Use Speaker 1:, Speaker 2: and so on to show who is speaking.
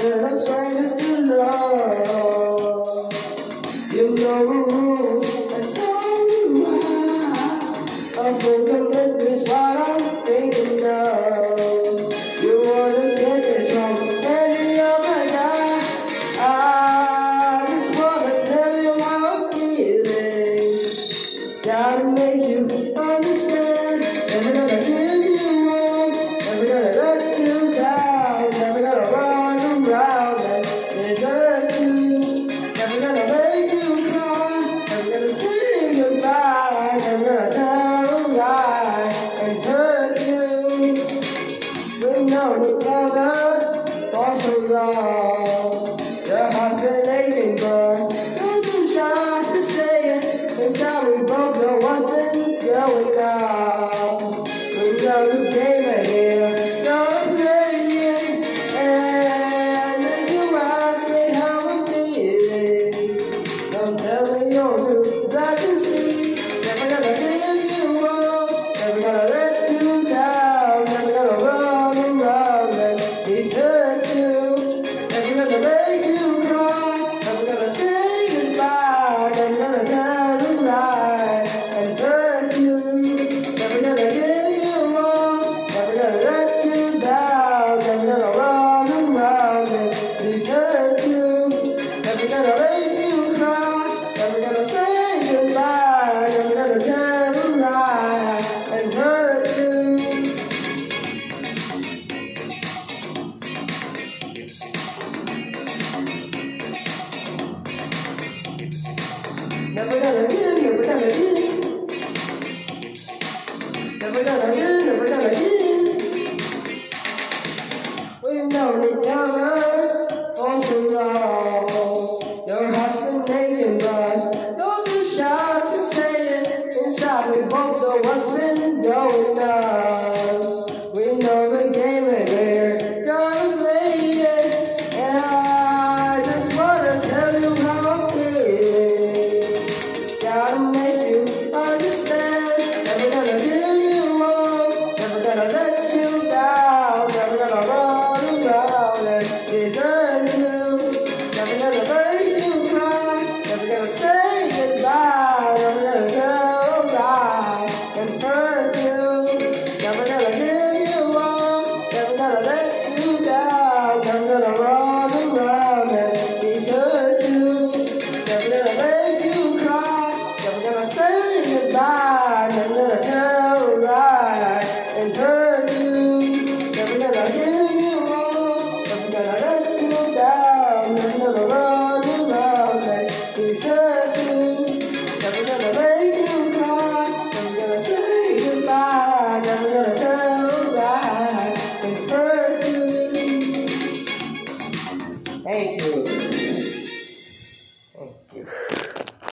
Speaker 1: We're strangers to love. You know the rules, and so do I. A full commitment's what I'm thinking of. You wanna get this from any other guy. I just wanna tell you how I'm feeling. Gotta make you understand. Never gonna give you up. Never gonna let you down. Never gonna run around and desert you. Never gonna make you cry. Never gonna say goodbye. Never gonna tell a lie and hurt you. We've known each other for so long. Your heart's been aching, but you're too shy to say it. Inside we both know what's been going on. We know the game right here, you're playing. And if you ask me how I'm feeling, don't tell me you're too glad to see. Never gonna give you up, never gonna let you down, never gonna run around and desert you. Never gonna make you cry, never gonna say goodbye, never gonna tell a lie and hurt you. Never gonna give you up, never gonna let you down, never gonna run around and desert you. Never gonna make you cry, never gonna say goodbye, never gonna tell a lie and hurt you. Never gonna give, never gonna give. Never gonna give, never gonna give. We've known each other for so long. Your heart's been aching, but you're too shy to say it. Inside we both know what's been going on. We know the game and we're gonna play it. And I just wanna tell you how I'm feeling. Gotta make you understand. Never gonna give you up, never gonna let you down, never gonna run around and desert you. Never gonna make you cry, never gonna say goodbye, never gonna tell a lie and hurt you. Never gonna give you up, never gonna let you down, never gonna run around and desert you. Never gonna make you cry, never gonna say goodbye, never gonna tell a lie and hurt you. Never gonna give you up, never gonna let you down, never gonna run around and desert you. Never gonna make you cry, never gonna say goodbye, never gonna